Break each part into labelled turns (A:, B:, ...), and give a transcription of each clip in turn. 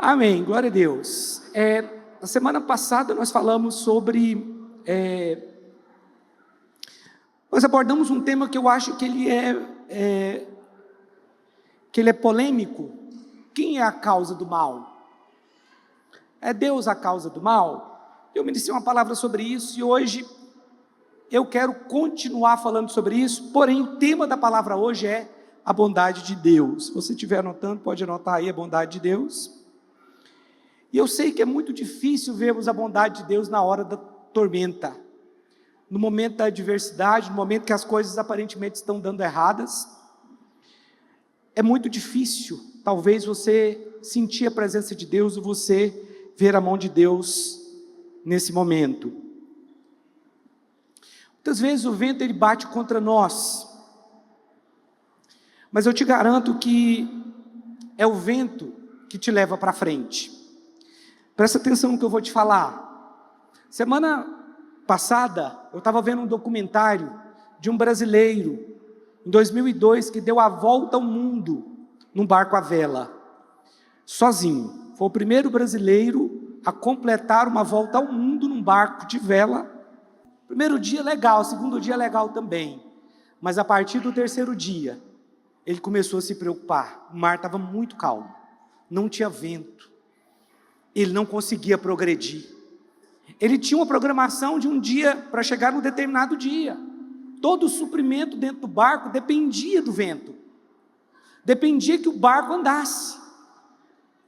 A: Amém, glória a Deus. Na semana passada nós falamos sobre, nós abordamos um tema que eu acho que ele é polêmico. Quem é a causa do mal? É Deus a causa do mal? Eu ministrei uma palavra sobre isso e hoje eu quero continuar falando sobre isso, porém o tema da palavra hoje é a bondade de Deus. Se você estiver anotando, pode anotar aí a bondade de Deus. E eu sei que é muito difícil vermos a bondade de Deus na hora da tormenta, no momento da adversidade, no momento que as coisas aparentemente estão dando erradas. É muito difícil, talvez, você sentir a presença de Deus e você ver a mão de Deus nesse momento. Muitas vezes o vento ele bate contra nós, mas eu te garanto que é o vento que te leva para frente. Presta atenção no que eu vou te falar. Semana passada, eu estava vendo um documentário de um brasileiro, em 2002, que deu a volta ao mundo num barco à vela, sozinho. Foi o primeiro brasileiro a completar uma volta ao mundo num barco de vela. Primeiro dia legal, segundo dia legal também. Mas a partir do terceiro dia, ele começou a se preocupar. O mar estava muito calmo, não tinha vento. Ele não conseguia progredir. Ele tinha uma programação de um dia para chegar num determinado dia. Todo o suprimento dentro do barco dependia do vento. Dependia que o barco andasse.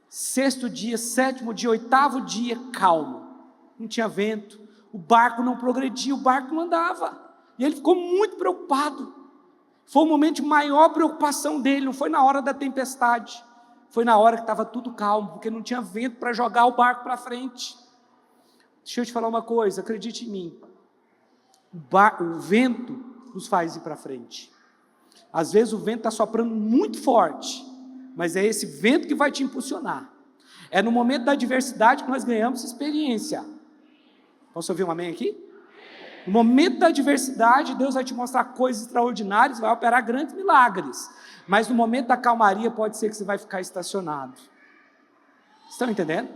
A: Sexto dia, sétimo dia, oitavo dia, calmo. Não tinha vento. O barco não progredia, o barco não andava. E ele ficou muito preocupado. Foi o momento de maior preocupação dele, não foi na hora da tempestade. Foi na hora que estava tudo calmo, porque não tinha vento para jogar o barco para frente. Deixa eu te falar uma coisa, acredite em mim. O vento nos faz ir para frente. Às vezes o vento está soprando muito forte, mas é esse vento que vai te impulsionar. É no momento da adversidade que nós ganhamos experiência. Posso ouvir um amém aqui? No momento da adversidade, Deus vai te mostrar coisas extraordinárias, vai operar grandes milagres. Mas no momento da calmaria, pode ser que você vai ficar estacionado. Estão entendendo?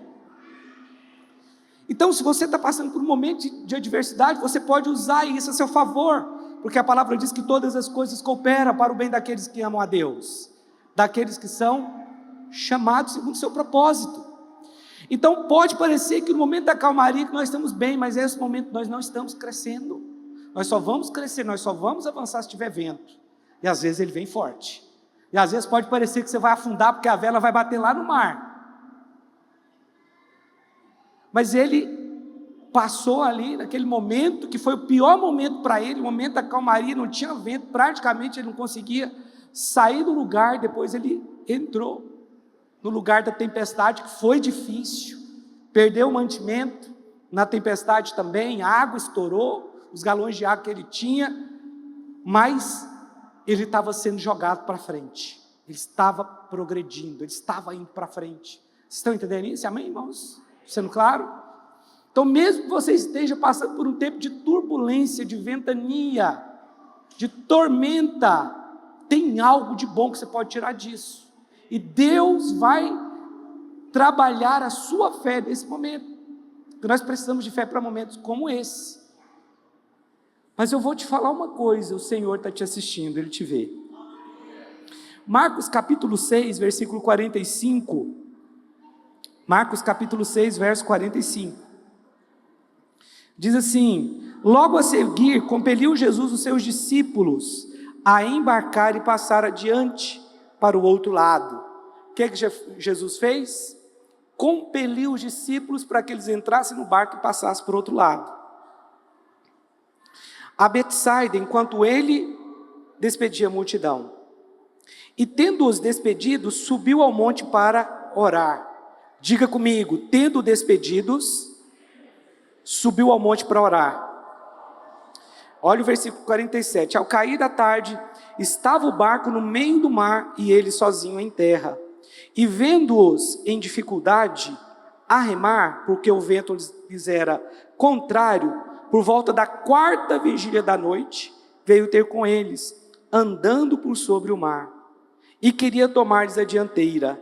A: Então, se você está passando por um momento de adversidade, você pode usar isso a seu favor, porque a palavra diz que todas as coisas cooperam para o bem daqueles que amam a Deus, daqueles que são chamados segundo o seu propósito. Então, pode parecer que no momento da calmaria que nós estamos bem, mas nesse momento nós não estamos crescendo. Nós só vamos crescer, nós só vamos avançar se tiver vento. E às vezes ele vem forte. E às vezes pode parecer que você vai afundar porque a vela vai bater lá no mar. Mas ele passou ali naquele momento que foi o pior momento para ele, o momento da calmaria, não tinha vento, praticamente ele não conseguia sair do lugar. Depois ele entrou no lugar da tempestade, que foi difícil, perdeu o mantimento na tempestade também, a água estourou, os galões de água que ele tinha, mas ele estava sendo jogado para frente, ele estava progredindo, ele estava indo para frente. Vocês estão entendendo isso? Amém, irmãos? Sendo claro? Então, mesmo que você esteja passando por um tempo de turbulência, de ventania, de tormenta, tem algo de bom que você pode tirar disso. E Deus vai trabalhar a sua fé nesse momento. Porque nós precisamos de fé para momentos como esse. Mas eu vou te falar uma coisa, o Senhor está te assistindo, Ele te vê. Marcos capítulo 6, versículo 45. Marcos capítulo 6, verso 45. Diz assim: logo a seguir, compeliu Jesus os seus discípulos a embarcar e passar adiante para o outro lado. O que Jesus fez? Compeliu os discípulos para que eles entrassem no barco e passassem para o outro lado. A Betsaida, enquanto ele despedia a multidão. E tendo-os despedidos, subiu ao monte para orar. Diga comigo, tendo despedidos, subiu ao monte para orar. Olha o versículo 47. Ao cair da tarde, estava o barco no meio do mar e ele sozinho em terra. E vendo-os em dificuldade a remar, porque o vento lhes era contrário, por volta da 4ª vigília da noite, veio ter com eles, andando por sobre o mar, e queria tomar-lhes a dianteira.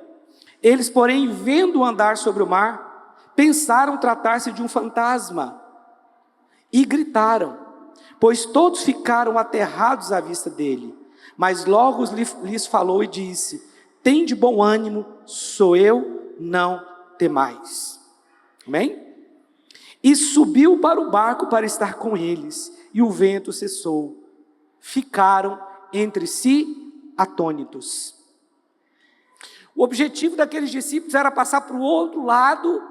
A: Eles, porém, vendo andar sobre o mar, pensaram tratar-se de um fantasma e gritaram, pois todos ficaram aterrados à vista dele. Mas logo lhes falou e disse: tende bom ânimo, sou eu, não temais. Amém? E subiu para o barco para estar com eles, e o vento cessou. Ficaram entre si atônitos. O objetivo daqueles discípulos era passar para o outro lado,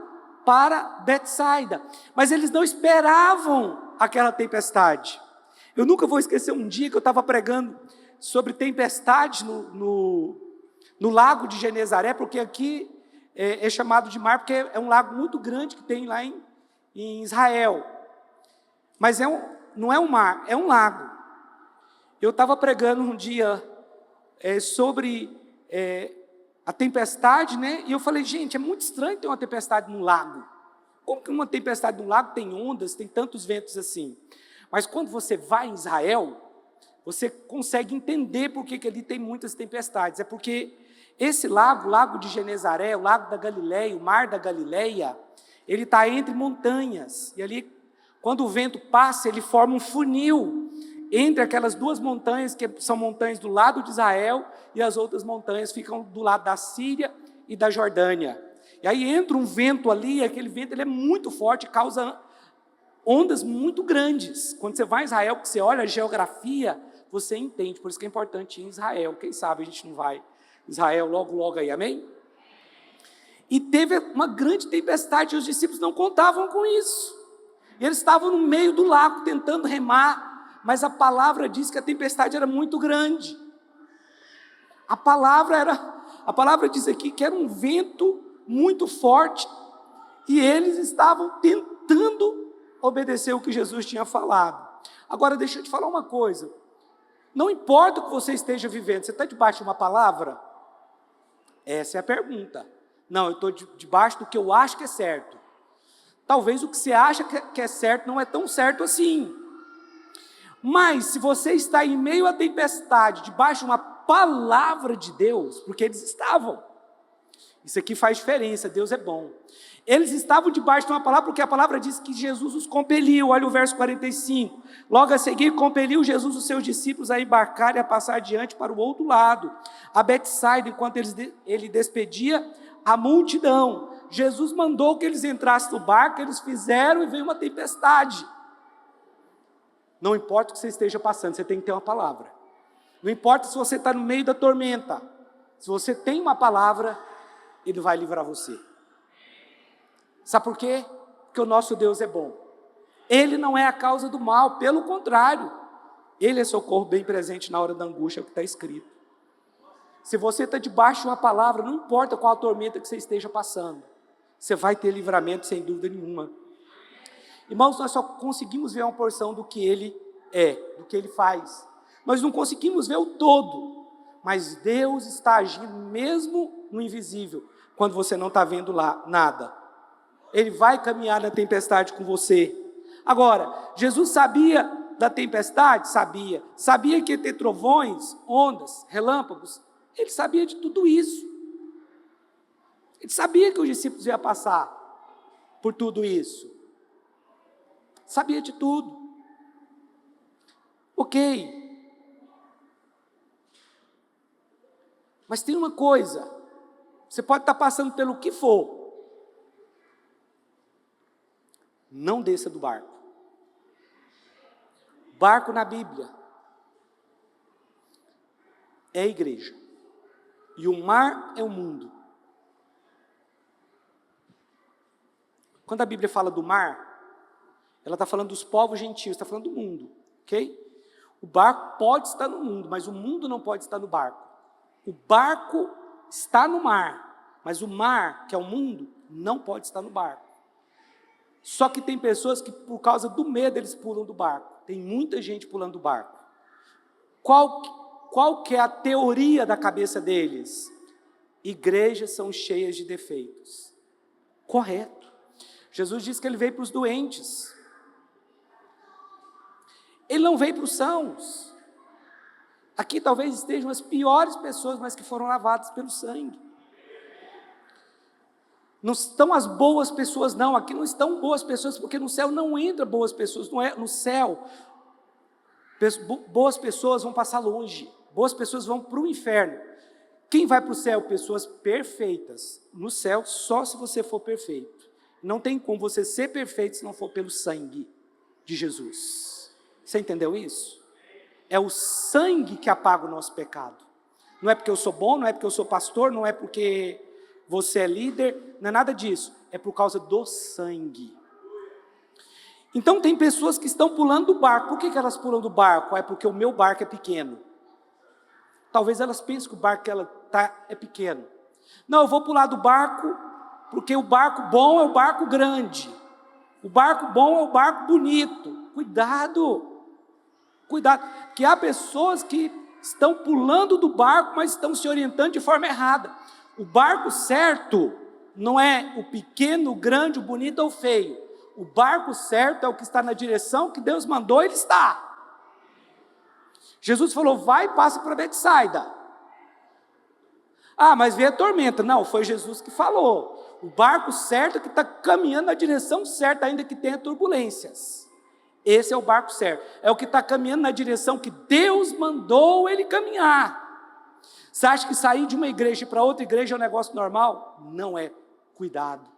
A: para Betsaida, mas eles não esperavam aquela tempestade. Eu nunca vou esquecer um dia que eu estava pregando sobre tempestade no lago de Genezaré, porque aqui é chamado de mar, porque é um lago muito grande que tem lá em Israel, mas não é um mar, é um lago. Eu estava pregando um dia sobre a tempestade, né? E eu falei, gente, é muito estranho ter uma tempestade no lago. Como que uma tempestade no lago tem ondas, tem tantos ventos assim? Mas quando você vai em Israel, você consegue entender por que ali tem muitas tempestades. É porque esse lago, o lago de Genezaré, o lago da Galileia, o mar da Galileia, ele está entre montanhas. E ali, quando o vento passa, ele forma um funil entre aquelas duas montanhas, que são montanhas do lado de Israel, e as outras montanhas ficam do lado da Síria e da Jordânia. E aí entra um vento ali, e aquele vento ele é muito forte, causa ondas muito grandes. Quando você vai em Israel, que você olha a geografia, você entende. Por isso que é importante ir em Israel. Quem sabe a gente não vai em Israel logo aí, amém? E teve uma grande tempestade, e os discípulos não contavam com isso. E eles estavam no meio do lago, tentando remar, mas a palavra diz que a tempestade era muito grande. A palavra diz aqui que era um vento muito forte, e eles estavam tentando obedecer o que Jesus tinha falado. Agora deixa eu te falar uma coisa, não importa o que você esteja vivendo, você está debaixo de uma palavra? Essa é a pergunta. Não, eu estou debaixo do que eu acho que é certo. Talvez o que você acha que é certo não é tão certo assim. Mas se você está em meio à tempestade, debaixo de uma palavra de Deus, porque eles estavam, isso aqui faz diferença, Deus é bom. Eles estavam debaixo de uma palavra, porque a palavra diz que Jesus os compeliu. Olha o verso 45. Logo a seguir, compeliu Jesus os seus discípulos a embarcar e a passar adiante para o outro lado, a Betsaida, enquanto ele despedia a multidão. Jesus mandou que eles entrassem no barco, eles fizeram e veio uma tempestade. Não importa o que você esteja passando, você tem que ter uma palavra. Não importa se você está no meio da tormenta, se você tem uma palavra, Ele vai livrar você. Sabe por quê? Porque o nosso Deus é bom. Ele não é a causa do mal, pelo contrário. Ele é socorro bem presente na hora da angústia, é o que está escrito. Se você está debaixo de uma palavra, não importa qual a tormenta que você esteja passando, você vai ter livramento sem dúvida nenhuma. Irmãos, nós só conseguimos ver uma porção do que Ele é, do que Ele faz. Nós não conseguimos ver o todo, mas Deus está agindo mesmo no invisível, quando você não está vendo lá nada. Ele vai caminhar na tempestade com você. Agora, Jesus sabia da tempestade? Sabia. Sabia que ia ter trovões, ondas, relâmpagos? Ele sabia de tudo isso. Ele sabia que os discípulos iam passar por tudo isso. Sabia de tudo. Ok. Mas tem uma coisa. Você pode estar passando pelo que for. Não desça do barco. Barco na Bíblia é a igreja. E o mar é o mundo. Quando a Bíblia fala do mar, ela está falando dos povos gentios, está falando do mundo, ok? O barco pode estar no mundo, mas o mundo não pode estar no barco. O barco está no mar, mas o mar, que é o mundo, não pode estar no barco. Só que tem pessoas que, por causa do medo, eles pulam do barco. Tem muita gente pulando do barco. Qual que é a teoria da cabeça deles? Igrejas são cheias de defeitos. Correto. Jesus disse que Ele veio para os doentes. Ele não veio para os sãos. Aqui talvez estejam as piores pessoas, mas que foram lavadas pelo sangue. Não estão as boas pessoas, não. Aqui não estão boas pessoas, porque no céu não entra boas pessoas. Não é no céu. Boas pessoas vão passar longe. Boas pessoas vão para o inferno. Quem vai para o céu? Pessoas perfeitas. No céu, só se você for perfeito. Não tem como você ser perfeito se não for pelo sangue de Jesus. Você entendeu isso? É o sangue que apaga o nosso pecado. Não é porque eu sou bom, não é porque eu sou pastor, não é porque você é líder, não é nada disso. É por causa do sangue. Então tem pessoas que estão pulando do barco. Por que elas pulam do barco? É porque o meu barco é pequeno. Talvez elas pensem que o barco que ela está é pequeno. Não, eu vou pular do barco, porque o barco bom é o barco grande. O barco bom é o barco bonito. Cuidado. Cuidado. Que há pessoas que estão pulando do barco, mas estão se orientando de forma errada. O barco certo não é o pequeno, o grande, o bonito ou o feio. O barco certo é o que está na direção que Deus mandou ele estar. Jesus falou, vai e passa para Betsaida. Ah, mas veio a tormenta. Não, foi Jesus que falou. O barco certo é que está caminhando na direção certa, ainda que tenha turbulências. Esse é o barco certo. É o que está caminhando na direção que Deus mandou ele caminhar. Você acha que sair de uma igreja para outra igreja é um negócio normal? Não é. Cuidado.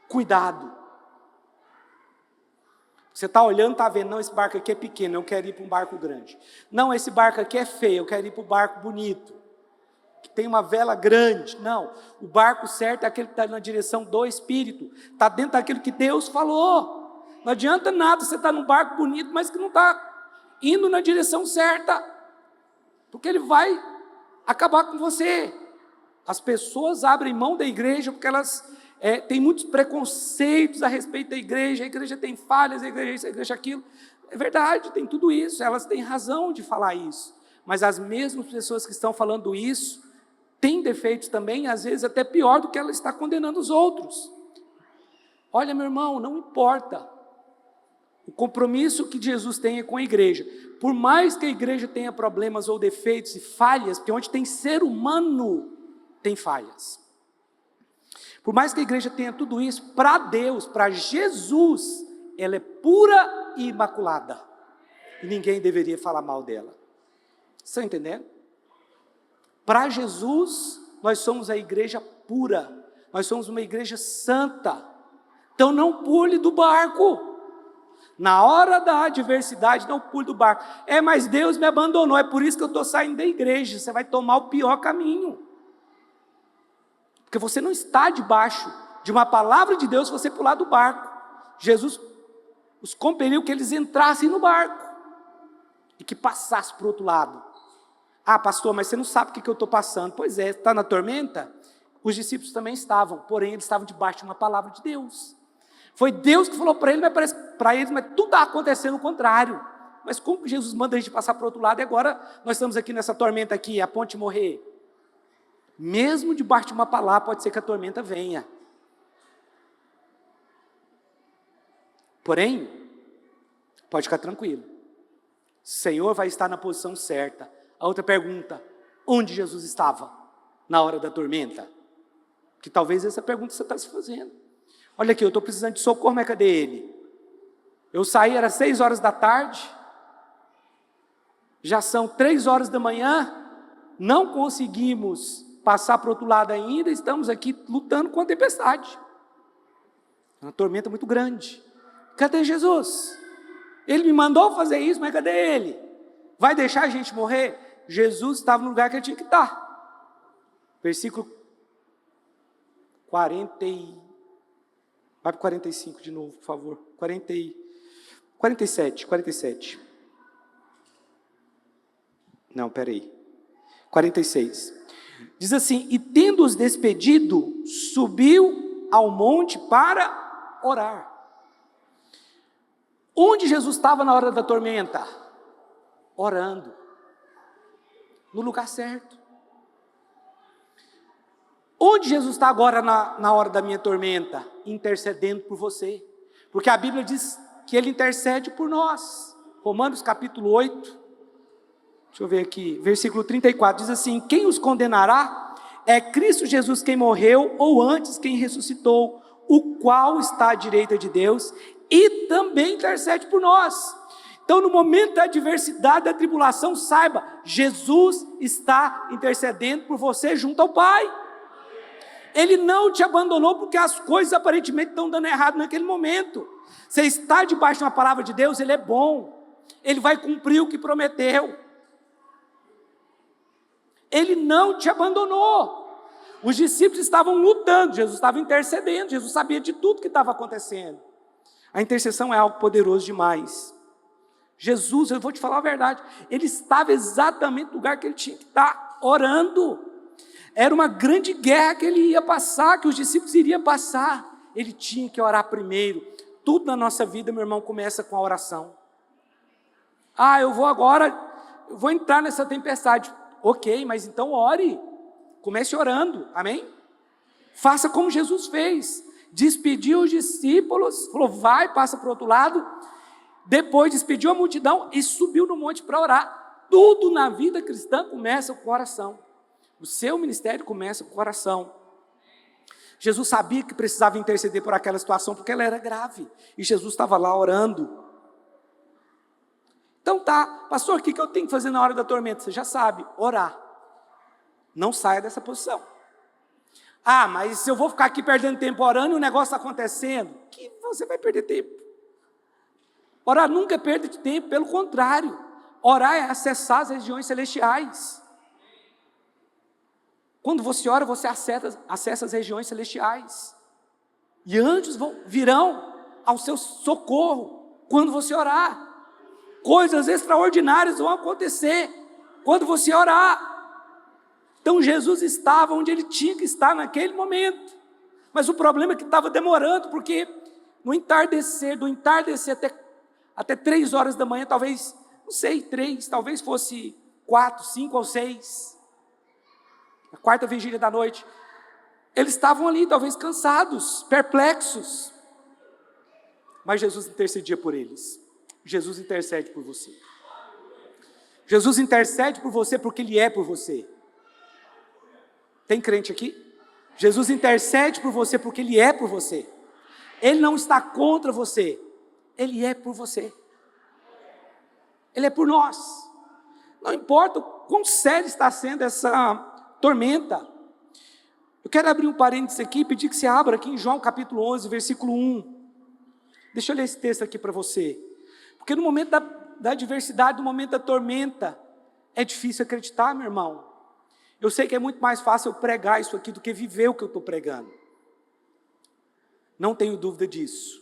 A: Cuidado. Você está olhando, está vendo, não, esse barco aqui é pequeno, eu quero ir para um barco grande. Não, esse barco aqui é feio, eu quero ir para um barco bonito, que tem uma vela grande. Não, o barco certo é aquele que está na direção do Espírito, está dentro daquilo que Deus falou. Não adianta nada você estar num barco bonito, mas que não está indo na direção certa, porque ele vai acabar com você. As pessoas abrem mão da igreja porque elas têm muitos preconceitos a respeito da igreja. A igreja tem falhas, a igreja isso, a igreja aquilo. É verdade, tem tudo isso, elas têm razão de falar isso. Mas as mesmas pessoas que estão falando isso têm defeitos também, às vezes até pior do que ela está condenando os outros. Olha, meu irmão, não importa. O compromisso que Jesus tem é com a igreja. Por mais que a igreja tenha problemas ou defeitos e falhas, porque onde tem ser humano, tem falhas. Por mais que a igreja tenha tudo isso, para Deus, para Jesus, ela é pura e imaculada. E ninguém deveria falar mal dela. Estão entendendo? Para Jesus, nós somos a igreja pura. Nós somos uma igreja santa. Então não pule do barco. Na hora da adversidade, não pule do barco. Mas Deus me abandonou, é por isso que eu estou saindo da igreja. Você vai tomar o pior caminho. Porque você não está debaixo de uma palavra de Deus se você pular do barco. Jesus os compeliu que eles entrassem no barco e que passassem para o outro lado. Ah, pastor, mas você não sabe o que eu estou passando. Pois é, está na tormenta? Os discípulos também estavam, porém eles estavam debaixo de uma palavra de Deus. Foi Deus que falou para eles, mas tudo está acontecendo o contrário. Mas como Jesus manda a gente passar para o outro lado e agora nós estamos aqui nessa tormenta aqui, a ponte morrer? Mesmo debaixo de uma palavra, pode ser que a tormenta venha. Porém, pode ficar tranquilo. O Senhor vai estar na posição certa. A outra pergunta, onde Jesus estava na hora da tormenta? Que talvez essa pergunta você está se fazendo. Olha aqui, eu estou precisando de socorro, mas cadê ele? Eu saí, era 6 horas da tarde, já são 3 horas da manhã, não conseguimos passar para o outro lado ainda, estamos aqui lutando com a tempestade. É uma tormenta muito grande. Cadê Jesus? Ele me mandou fazer isso, mas cadê ele? Vai deixar a gente morrer? Jesus estava no lugar que ele tinha que estar. Versículo 40 vai para 45 de novo, por favor. 47. Não, peraí. 46. Diz assim, e tendo-os despedido, subiu ao monte para orar. Onde Jesus estava na hora da tormenta? Orando. No lugar certo. Onde Jesus está agora na hora da minha tormenta? Intercedendo por você. Porque a Bíblia diz que Ele intercede por nós. Romanos capítulo 8. Deixa eu ver aqui, versículo 34, diz assim, quem os condenará? é Cristo Jesus quem morreu, ou antes quem ressuscitou, o qual está à direita de Deus e também intercede por nós. Então, no momento da adversidade, da tribulação, saiba, Jesus está intercedendo por você junto ao Pai. Ele não te abandonou porque as coisas aparentemente estão dando errado naquele momento. Você está debaixo de uma palavra de Deus, Ele é bom. Ele vai cumprir o que prometeu. Ele não te abandonou. Os discípulos estavam lutando, Jesus estava intercedendo, Jesus sabia de tudo que estava acontecendo. A intercessão é algo poderoso demais. Jesus, eu vou te falar a verdade, ele estava exatamente no lugar que ele tinha que estar, orando. Era uma grande guerra que ele ia passar, que os discípulos iriam passar. Ele tinha que orar primeiro. Tudo na nossa vida, meu irmão, começa com a oração. Eu vou entrar nessa tempestade. Ok, mas então ore. Comece orando, amém? Faça como Jesus fez. Despediu os discípulos, falou, vai, passa para o outro lado. Depois despediu a multidão e subiu no monte para orar. Tudo na vida cristã começa com oração. O seu ministério começa com oração. Jesus sabia que precisava interceder por aquela situação, porque ela era grave. E Jesus estava lá orando. Então tá, pastor, o que eu tenho que fazer na hora da tormenta? Você já sabe, orar. Não saia dessa posição. Mas se eu vou ficar aqui perdendo tempo orando e o negócio está acontecendo, que você vai perder tempo. Orar nunca é perda de tempo, pelo contrário. Orar é acessar as regiões celestiais. Quando você ora, você acessa as regiões celestiais. E anjos virão ao seu socorro quando você orar. Coisas extraordinárias vão acontecer quando você orar. Então Jesus estava onde ele tinha que estar naquele momento. Mas o problema é que estava demorando, porque do entardecer até 3 horas da manhã, talvez, não sei, 3, talvez fosse 4, 5 ou 6, a quarta vigília da noite, eles estavam ali, talvez cansados, perplexos, mas Jesus intercedia por eles. Jesus intercede por você. Jesus intercede por você porque Ele é por você. Tem crente aqui? Jesus intercede por você porque Ele é por você. Ele não está contra você, Ele é por você. Ele é por nós. Não importa o quão séria está sendo essa tormenta. Eu quero abrir um parênteses aqui e pedir que você abra aqui em João capítulo 11, versículo 1. Deixa eu ler esse texto aqui para você. Porque no momento da adversidade, no momento da tormenta, é difícil acreditar, meu irmão. Eu sei que é muito mais fácil eu pregar isso aqui do que viver o que eu estou pregando. Não tenho dúvida disso.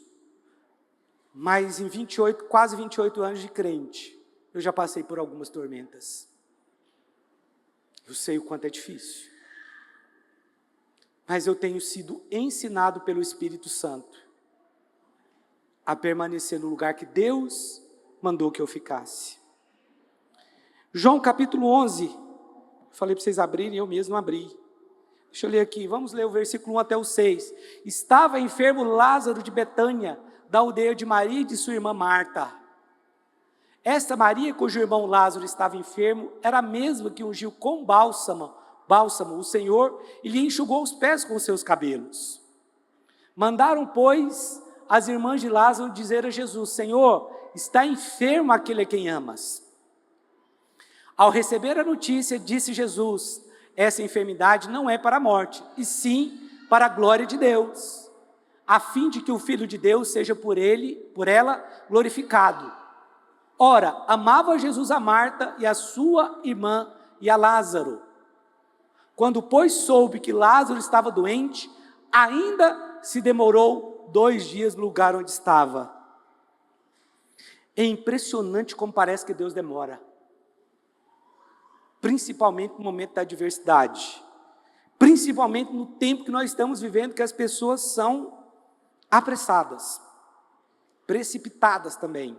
A: Mas em quase 28 anos de crente, eu já passei por algumas tormentas. Eu sei o quanto é difícil. Mas eu tenho sido ensinado pelo Espírito Santo a permanecer no lugar que Deus mandou que eu ficasse. João capítulo 11, falei para vocês abrirem, eu mesmo abri. Deixa eu ler aqui, vamos ler o versículo 1 até o 6. Estava enfermo Lázaro de Betânia, da aldeia de Maria e de sua irmã Marta. Esta Maria, cujo irmão Lázaro estava enfermo, era a mesma que ungiu com bálsamo o Senhor e lhe enxugou os pés com os seus cabelos. Mandaram, pois, as irmãs de Lázaro dizer a Jesus: Senhor, está enfermo aquele a quem amas. Ao receber a notícia, disse Jesus: essa enfermidade não é para a morte, e sim para a glória de Deus, a fim de que o Filho de Deus seja por ela glorificado. Ora, amava Jesus a Marta e a sua irmã e a Lázaro. Quando, pois, soube que Lázaro estava doente, ainda se demorou 2 dias no lugar onde estava. É impressionante como parece que Deus demora. Principalmente no momento da adversidade. Principalmente no tempo que nós estamos vivendo, que as pessoas são apressadas. Precipitadas também.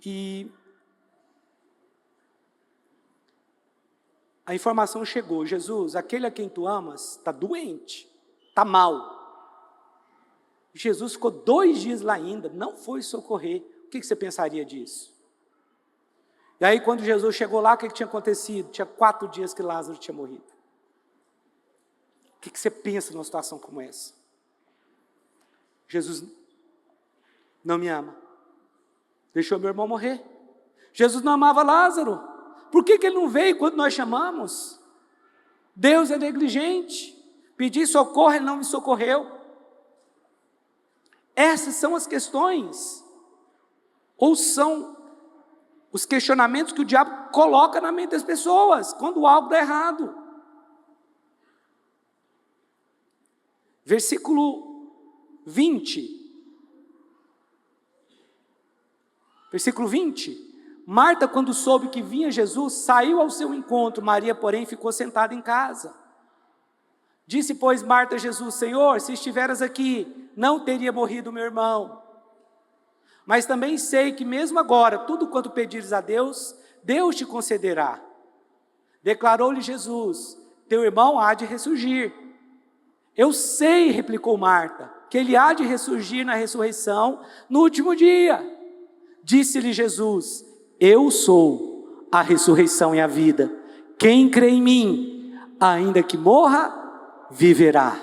A: E a informação chegou: Jesus, aquele a quem tu amas, está doente, está mal. Jesus ficou 2 dias lá ainda, não foi socorrer. O que você pensaria disso? E aí quando Jesus chegou lá, o que tinha acontecido? Tinha 4 dias que Lázaro tinha morrido. O que você pensa numa situação como essa? Jesus não me ama. Deixou meu irmão morrer. Jesus não amava Lázaro. Por que ele não veio quando nós chamamos? Deus é negligente. Pedi socorro, ele não me socorreu. Essas são as questões. Ou são os questionamentos que o diabo coloca na mente das pessoas quando algo dá errado. Versículo 20. Versículo 20. Marta, quando soube que vinha Jesus, saiu ao seu encontro. Maria, porém, ficou sentada em casa. Disse, pois, Marta a Jesus: Senhor, se estiveras aqui, não teria morrido meu irmão. Mas também sei que mesmo agora, tudo quanto pedires a Deus, Deus te concederá. Declarou-lhe Jesus: teu irmão há de ressurgir. Eu sei, replicou Marta, que ele há de ressurgir na ressurreição no último dia. Disse-lhe Jesus: eu sou a ressurreição e a vida. Quem crê em mim, ainda que morra, viverá.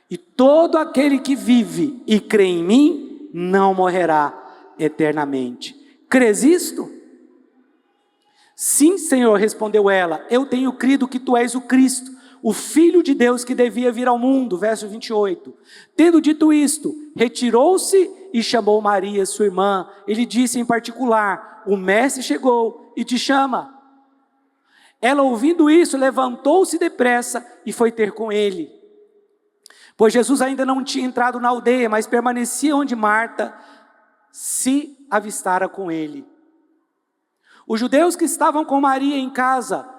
A: E todo aquele que vive e crê em mim, não morrerá eternamente. Crês isto? Sim, Senhor, respondeu ela, eu tenho crido que tu és o Cristo, o Filho de Deus que devia vir ao mundo. Verso 28. Tendo dito isto, retirou-se e chamou Maria, sua irmã. Ele disse em particular: o mestre chegou e te chama. Ela, ouvindo isso, levantou-se depressa e foi ter com ele. Pois Jesus ainda não tinha entrado na aldeia, mas permanecia onde Marta se avistara com ele. Os judeus que estavam com Maria em casa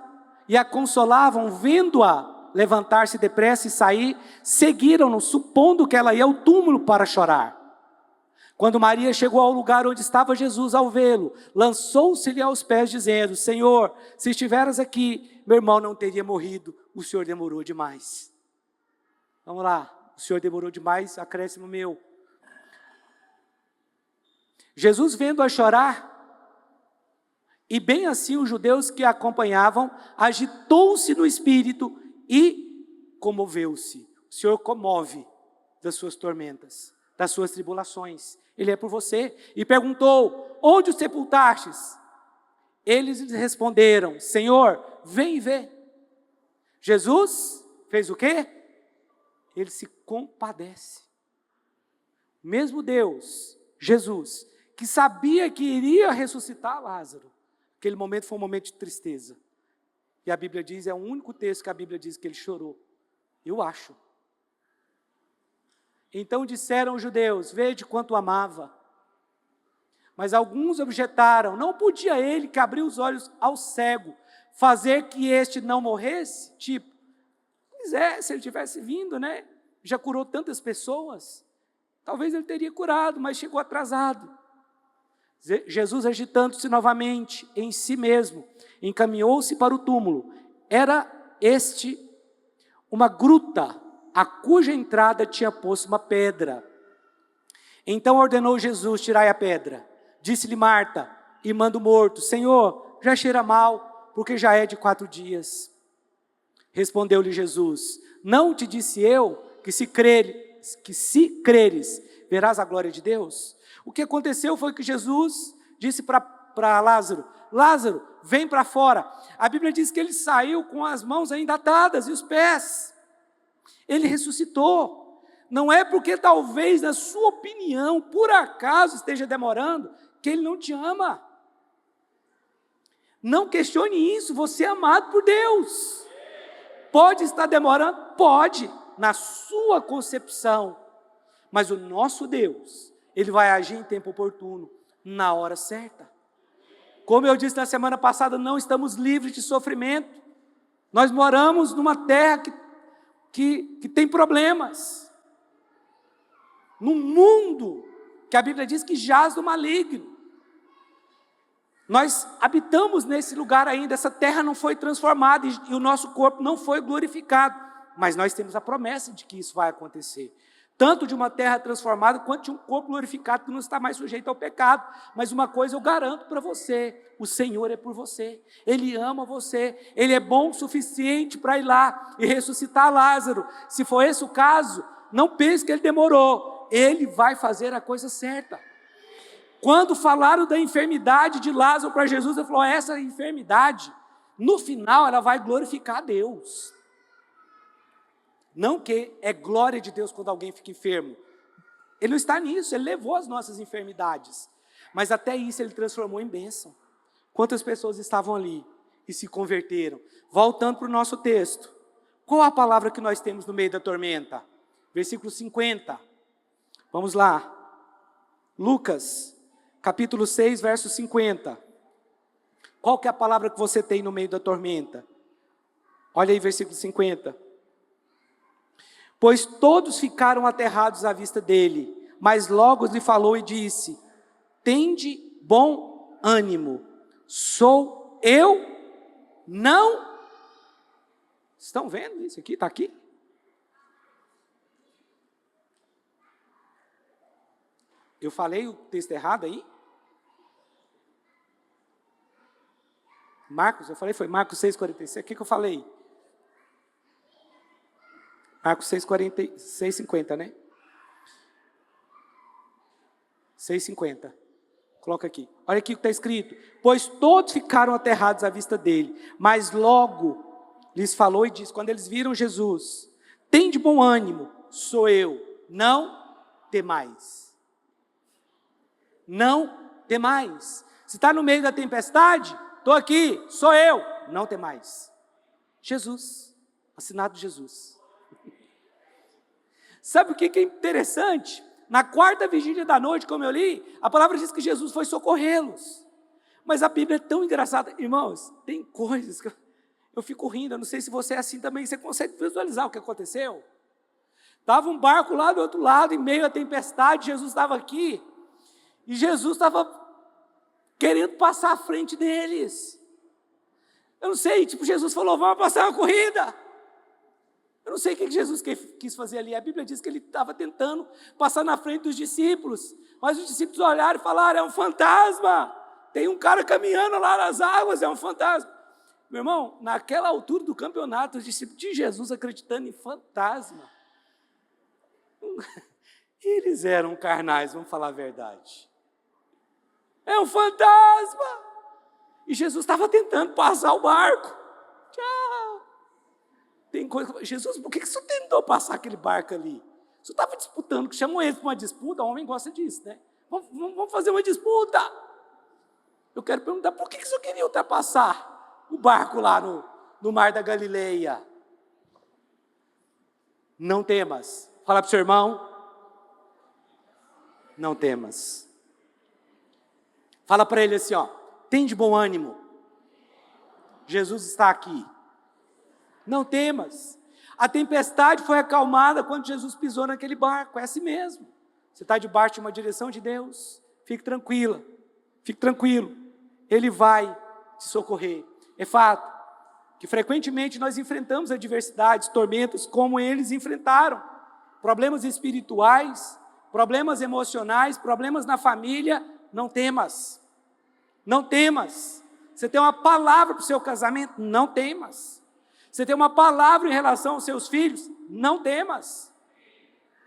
A: e a consolavam, vendo-a levantar-se depressa e sair, seguiram-no, supondo que ela ia ao túmulo para chorar. Quando Maria chegou ao lugar onde estava Jesus, ao vê-lo, lançou-se-lhe aos pés, dizendo: Senhor, se estiveras aqui, meu irmão não teria morrido, o Senhor demorou demais. Vamos lá, o Senhor demorou demais, acréscimo meu. Jesus, vendo-a chorar, e bem assim os judeus que a acompanhavam, agitou-se no espírito e comoveu-se. O Senhor comove das suas tormentas, das suas tribulações. Ele é por você. E perguntou: onde o sepultastes? Eles lhe responderam: Senhor, vem e vê. Jesus fez o quê? Ele se compadece. Mesmo Deus, Jesus, que sabia que iria ressuscitar Lázaro, aquele momento foi um momento de tristeza. E a Bíblia diz, é o único texto que a Bíblia diz que ele chorou. Eu acho. Então disseram os judeus: vede quanto amava. Mas alguns objetaram: não podia ele, que abriu os olhos ao cego, fazer que este não morresse? Tipo, pois é, se ele tivesse vindo, né? Já curou tantas pessoas. Talvez ele teria curado, mas chegou atrasado. Jesus, agitando-se novamente em si mesmo, encaminhou-se para o túmulo. Era este uma gruta, a cuja entrada tinha posto uma pedra. Então ordenou Jesus: tirai a pedra. Disse-lhe Marta, irmã do morto: Senhor, já cheira mal, porque já é de 4 dias. Respondeu-lhe Jesus: não te disse eu que se creres, verás a glória de Deus? O que aconteceu foi que Jesus disse para Lázaro: Lázaro, vem para fora. A Bíblia diz que ele saiu com as mãos ainda atadas e os pés. Ele ressuscitou. Não é porque talvez, na sua opinião, por acaso esteja demorando, que ele não te ama. Não questione isso, você é amado por Deus. Pode estar demorando? Pode, na sua concepção. Mas o nosso Deus, Ele vai agir em tempo oportuno, na hora certa. Como eu disse na semana passada, não estamos livres de sofrimento. Nós moramos numa terra que tem problemas. Num mundo que a Bíblia diz que jaz no maligno. Nós habitamos nesse lugar ainda, essa terra não foi transformada e o nosso corpo não foi glorificado. Mas nós temos a promessa de que isso vai acontecer. tanto de uma terra transformada, quanto de um corpo glorificado que não está mais sujeito ao pecado. Mas uma coisa eu garanto para você, o Senhor é por você, Ele ama você, Ele é bom o suficiente para ir lá e ressuscitar Lázaro. Se for esse o caso, não pense que Ele demorou, Ele vai fazer a coisa certa. Quando falaram da enfermidade de Lázaro para Jesus, Ele falou, essa enfermidade, no final ela vai glorificar a Deus. Não que é glória de Deus quando alguém fica enfermo. Ele não está nisso, Ele levou as nossas enfermidades. Mas até isso Ele transformou em bênção. Quantas pessoas estavam ali e se converteram? Voltando para o nosso texto. Qual a palavra que nós temos no meio da tormenta? Versículo 50. Vamos lá. Lucas, capítulo 6, verso 50. Qual que é a palavra que você tem no meio da tormenta? Olha aí, versículo 50. Pois todos ficaram aterrados à vista dele, mas logo lhe falou e disse, tende bom ânimo, sou eu, não... Estão vendo isso aqui? Está aqui? Eu falei o texto errado aí? Marcos, eu falei, foi Marcos 6,46, o que eu falei? Marcos 6,50, né? 6,50. Coloca aqui. Olha aqui o que está escrito. Pois todos ficaram aterrados à vista dele, mas logo lhes falou e disse, quando eles viram Jesus, tende bom ânimo, sou eu, não temais. Não temais. Se está no meio da tempestade, estou aqui, sou eu, não temais. Jesus, assinado Jesus. Sabe o que é interessante? Na quarta vigília da noite, como eu li, a palavra diz que Jesus foi socorrê-los. Mas a Bíblia é tão engraçada. Irmãos, tem coisas que eu fico rindo, eu não sei se você é assim também, você consegue visualizar o que aconteceu? Estava um barco lá do outro lado, em meio à tempestade, Jesus estava aqui, e Jesus estava querendo passar à frente deles. Eu não sei, Jesus falou, vamos passar uma corrida. Eu não sei o que Jesus quis fazer ali. A Bíblia diz que ele estava tentando passar na frente dos discípulos. Mas os discípulos olharam e falaram, é um fantasma. Tem um cara caminhando lá nas águas, é um fantasma. Meu irmão, naquela altura do campeonato, os discípulos de Jesus acreditando em fantasma. Eles eram carnais, vamos falar a verdade. É um fantasma. E Jesus estava tentando passar o barco. Tchau. Tem coisa, Jesus, por que você tentou passar aquele barco ali? Você estava disputando, que chamou ele para uma disputa, o homem gosta disso, né? Vamos fazer uma disputa. Eu quero perguntar, por que você queria ultrapassar o barco lá no mar da Galileia? Não temas. Fala para o seu irmão. Não temas. Fala para ele assim, ó, tem de bom ânimo. Jesus está aqui. Não temas. A tempestade foi acalmada quando Jesus pisou naquele barco. É assim mesmo. Você está debaixo de uma direção de Deus. Fique tranquila. Fique tranquilo. Ele vai te socorrer. É fato que frequentemente nós enfrentamos adversidades, tormentas, como eles enfrentaram. Problemas espirituais, problemas emocionais, problemas na família. Não temas. Não temas. Você tem uma palavra para o seu casamento? Não temas. Você tem uma palavra em relação aos seus filhos? Não temas.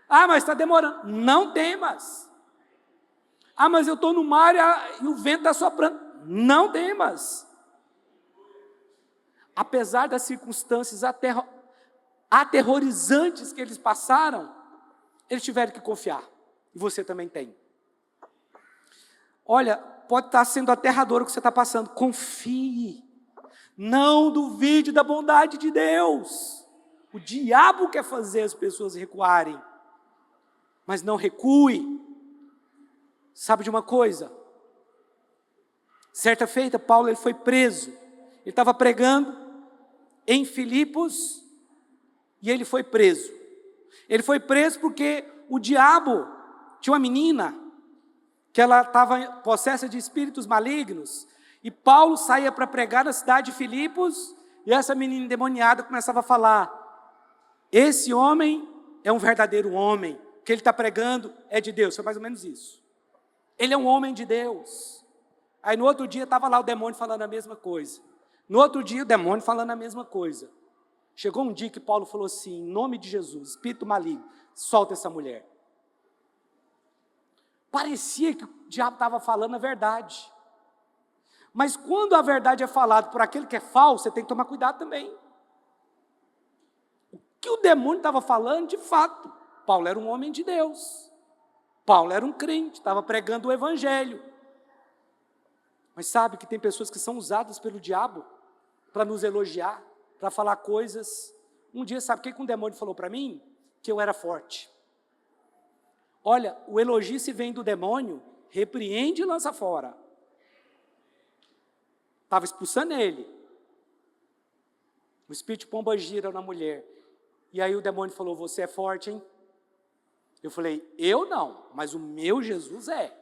A: Ah, mas está demorando. Não temas. Ah, mas eu estou no mar e o vento está soprando. Não temas. Apesar das circunstâncias aterrorizantes que eles passaram, eles tiveram que confiar. E você também tem. Olha, pode estar sendo aterrador o que você está passando. Confie. Não duvide da bondade de Deus. O diabo quer fazer as pessoas recuarem. Mas não recue. Sabe de uma coisa? Certa feita, Paulo ele foi preso. Ele estava pregando em Filipos e ele foi preso. Ele foi preso porque o diabo tinha uma menina que ela estava possessa de espíritos malignos. E Paulo saía para pregar na cidade de Filipos, e essa menina endemoniada começava a falar, esse homem é um verdadeiro homem, que ele está pregando é de Deus. Foi mais ou menos isso. Ele é um homem de Deus. Aí no outro dia estava lá o demônio falando a mesma coisa. No outro dia o demônio falando a mesma coisa. Chegou um dia que Paulo falou assim, em nome de Jesus, espírito maligno, solta essa mulher. Parecia que o diabo estava falando a verdade. Mas quando a verdade é falada por aquele que é falso, você tem que tomar cuidado também. O que o demônio estava falando, de fato, Paulo era um homem de Deus. Paulo era um crente, estava pregando o evangelho. Mas sabe que tem pessoas que são usadas pelo diabo para nos elogiar, para falar coisas. Um dia, sabe o que um demônio falou para mim? Que eu era forte. Olha, o elogio se vem do demônio, repreende e lança fora. Estava expulsando ele. O espírito de pomba gira na mulher. E aí o demônio falou, você é forte, hein? Eu falei, eu não, mas o meu Jesus é.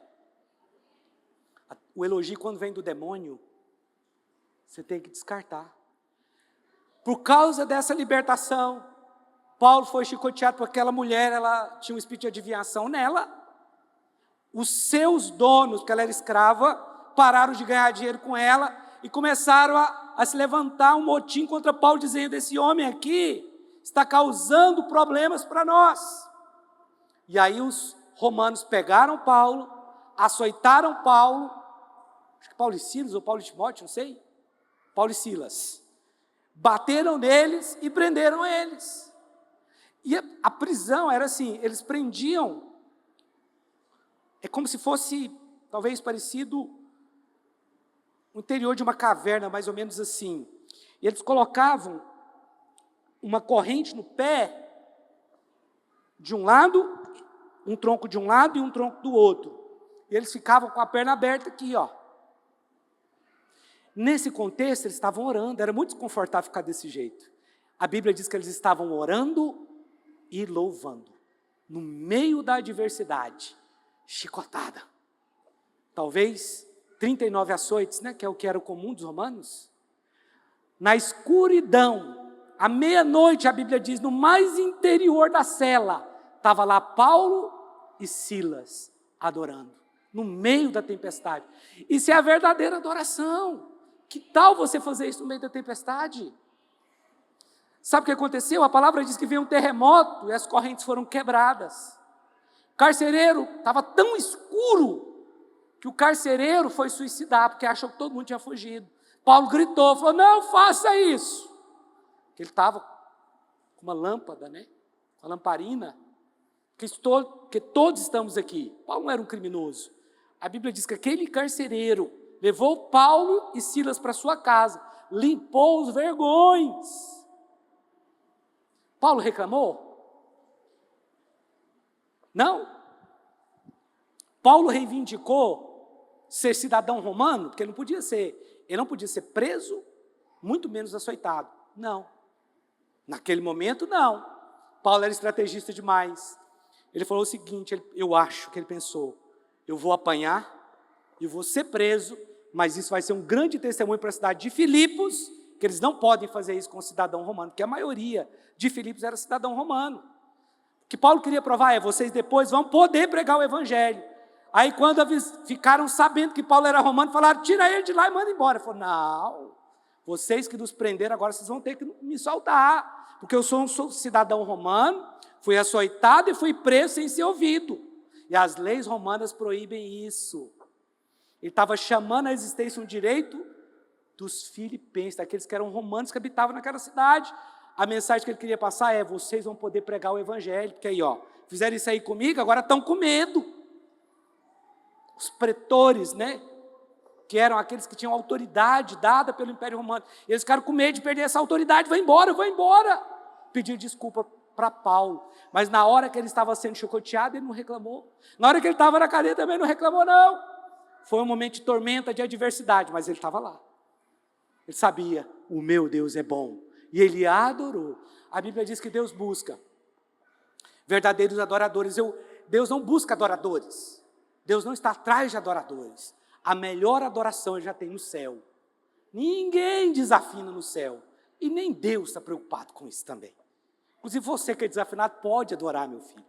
A: O elogio, quando vem do demônio, você tem que descartar. Por causa dessa libertação, Paulo foi chicoteado por aquela mulher, ela tinha um espírito de adivinhação nela. Os seus donos, porque ela era escrava, pararam de ganhar dinheiro com ela e começaram a se levantar um motim contra Paulo, dizendo, esse homem aqui está causando problemas para nós. E aí os romanos pegaram Paulo, açoitaram Paulo, acho que Paulo e Silas, ou Paulo e Timóteo, não sei, Paulo e Silas, bateram neles e prenderam eles. E a prisão era assim, eles prendiam, é como se fosse, talvez parecido, o interior de uma caverna, mais ou menos assim. E eles colocavam uma corrente no pé, de um lado, um tronco de um lado e um tronco do outro. E eles ficavam com a perna aberta aqui, ó. Nesse contexto, eles estavam orando, era muito desconfortável ficar desse jeito. A Bíblia diz que eles estavam orando e louvando, no meio da adversidade, chicotada. Talvez 39 açoites, né, que é o que era o comum dos romanos. Na escuridão, à meia-noite, a Bíblia diz, no mais interior da cela, estava lá Paulo e Silas adorando, no meio da tempestade. Isso é a verdadeira adoração. Que tal você fazer isso no meio da tempestade? Sabe o que aconteceu? A palavra diz que veio um terremoto e as correntes foram quebradas. O carcereiro estava tão escuro que o carcereiro foi suicidar, porque achou que todo mundo tinha fugido. Paulo gritou, falou, não faça isso. Porque ele estava com uma lâmpada, né? Uma lamparina, que todos estamos aqui. Paulo não era um criminoso. A Bíblia diz que aquele carcereiro levou Paulo e Silas para sua casa, limpou os vergões. Paulo reclamou? Não. Paulo reivindicou ser cidadão romano, porque ele não podia ser preso, muito menos açoitado. Não. Naquele momento, não. Paulo era estrategista demais. Ele falou o seguinte, eu acho que ele pensou, eu vou apanhar, eu vou ser preso, mas isso vai ser um grande testemunho para a cidade de Filipos, que eles não podem fazer isso com o cidadão romano, porque a maioria de Filipos era cidadão romano. O que Paulo queria provar é, vocês depois vão poder pregar o evangelho. Aí quando ficaram sabendo que Paulo era romano, falaram, tira ele de lá e manda embora. Ele falou, não, vocês que nos prenderam agora, vocês vão ter que me soltar, porque eu sou um cidadão romano, fui açoitado e fui preso sem ser ouvido. E as leis romanas proíbem isso. Ele estava chamando à existência um direito dos filipenses, daqueles que eram romanos que habitavam naquela cidade. A mensagem que ele queria passar é, vocês vão poder pregar o evangelho, porque aí, ó, fizeram isso aí comigo, agora estão com medo. Os pretores, né, que eram aqueles que tinham autoridade dada pelo Império Romano, eles ficaram com medo de perder essa autoridade, vai embora, pedir desculpa para Paulo, mas na hora que ele estava sendo chicoteado, ele não reclamou, na hora que ele estava na cadeia também não reclamou não, foi um momento de tormenta, de adversidade, mas ele estava lá, ele sabia, o meu Deus é bom, e ele adorou. A Bíblia diz que Deus busca verdadeiros adoradores. Deus não busca adoradores, Deus não está atrás de adoradores, a melhor adoração ele já tem no céu, ninguém desafina no céu, e nem Deus está preocupado com isso também. Inclusive você que é desafinado pode adorar, meu filho,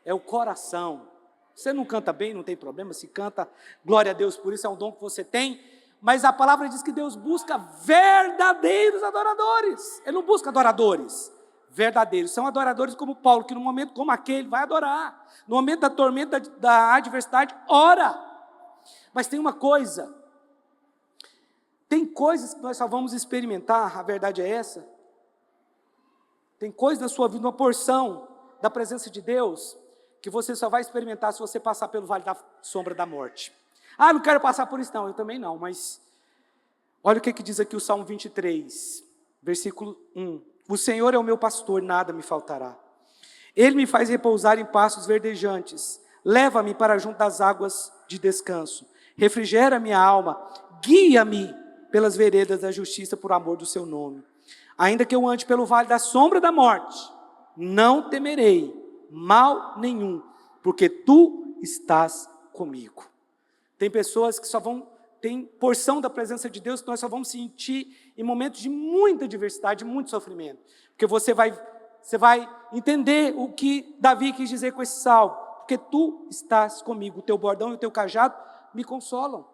A: é o coração. Você não canta bem, não tem problema, se canta, glória a Deus por isso, é um dom que você tem, mas a palavra diz que Deus busca verdadeiros adoradores. Ele não busca adoradores verdadeiros, são adoradores como Paulo, que no momento como aquele vai adorar, no momento da tormenta, da adversidade, ora. Mas tem uma coisa, tem coisas que nós só vamos experimentar, a verdade é essa, tem coisas na sua vida, uma porção da presença de Deus, que você só vai experimentar se você passar pelo vale da sombra da morte. Ah, não quero passar por isso não, eu também não, mas olha o que diz aqui o Salmo 23, versículo 1. O Senhor é o meu pastor, nada me faltará. Ele me faz repousar em pastos verdejantes, leva-me para junto das águas de descanso, refrigera minha alma, guia-me pelas veredas da justiça por amor do seu nome. Ainda que eu ande pelo vale da sombra da morte, não temerei mal nenhum, porque tu estás comigo. Tem pessoas que tem porção da presença de Deus que nós só vamos sentir em momentos de muita adversidade, muito sofrimento. Porque você vai entender o que Davi quis dizer com esse salmo. Porque tu estás comigo, o teu bordão e o teu cajado me consolam.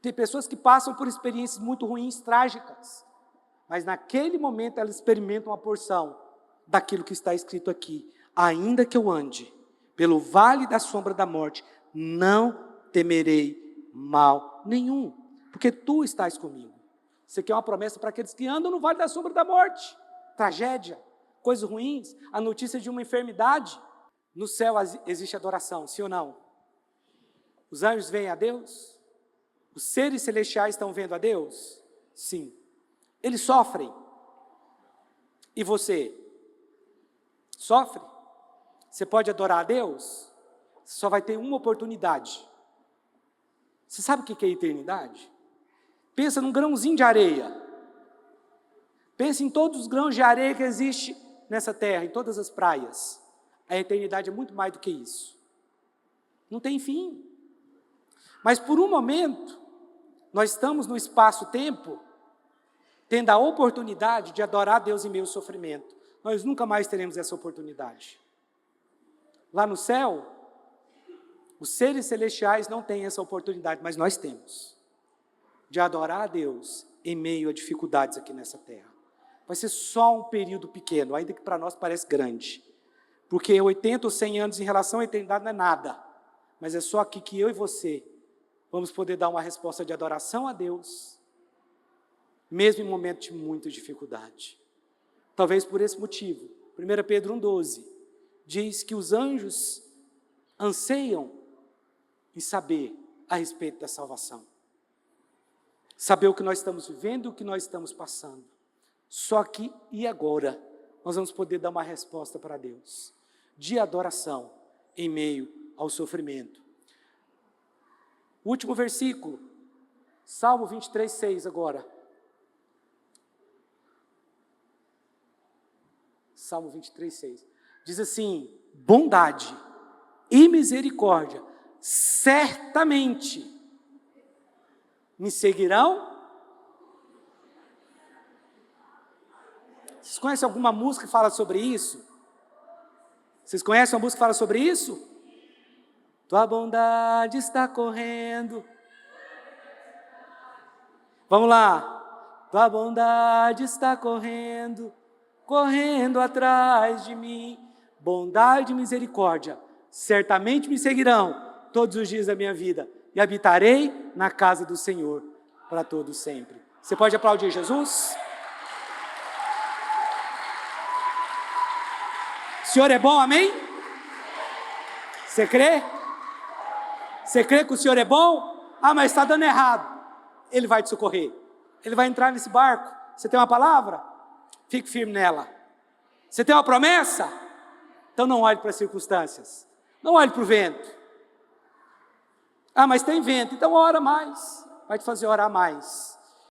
A: Tem pessoas que passam por experiências muito ruins, trágicas. Mas naquele momento elas experimentam uma porção daquilo que está escrito aqui. Ainda que eu ande pelo vale da sombra da morte, não temerei mal nenhum, porque tu estás comigo. Isso aqui é uma promessa para aqueles que andam no vale da sombra da morte. Tragédia, coisas ruins, a notícia de uma enfermidade. No céu existe adoração, sim ou não? Os anjos veem a Deus? Os seres celestiais estão vendo a Deus? Sim. Eles sofrem. E você? Sofre? Você pode adorar a Deus? Você só vai ter uma oportunidade. Você sabe o que é eternidade? Pensa num grãozinho de areia. Pensa em todos os grãos de areia que existem nessa terra, em todas as praias. A eternidade é muito mais do que isso. Não tem fim. Mas por um momento, nós estamos no espaço-tempo, tendo a oportunidade de adorar a Deus em meio ao sofrimento. Nós nunca mais teremos essa oportunidade. Lá no céu, os seres celestiais não têm essa oportunidade, mas nós temos, de adorar a Deus em meio a dificuldades aqui nessa terra. Vai ser só um período pequeno, ainda que para nós parece grande, porque 80 ou 100 anos em relação à eternidade não é nada, mas é só aqui que eu e você vamos poder dar uma resposta de adoração a Deus, mesmo em momentos de muita dificuldade. Talvez por esse motivo, 1 Pedro 1,12 diz que os anjos anseiam em saber a respeito da salvação. Saber o que nós estamos vivendo e o que nós estamos passando. Só que e agora nós vamos poder dar uma resposta para Deus, de adoração em meio ao sofrimento. Último versículo, Salmo 23:6 agora. Salmo 23:6. Diz assim: bondade e misericórdia certamente me seguirão. Vocês conhecem alguma música que fala sobre isso? Vocês conhecem uma música que fala sobre isso? Tua bondade está correndo. Vamos lá. Tua bondade está correndo, correndo atrás de mim. Bondade e misericórdia certamente me seguirão todos os dias da minha vida, e habitarei na casa do Senhor para todo sempre. Você pode aplaudir Jesus? O Senhor é bom, amém? Você crê? Você crê que o Senhor é bom? Ah, mas está dando errado. Ele vai te socorrer. Ele vai entrar nesse barco. Você tem uma palavra? Fique firme nela. Você tem uma promessa? Então não olhe para as circunstâncias. Não olhe para o vento. Ah, mas tem vento. Então ora mais. Vai te fazer orar mais.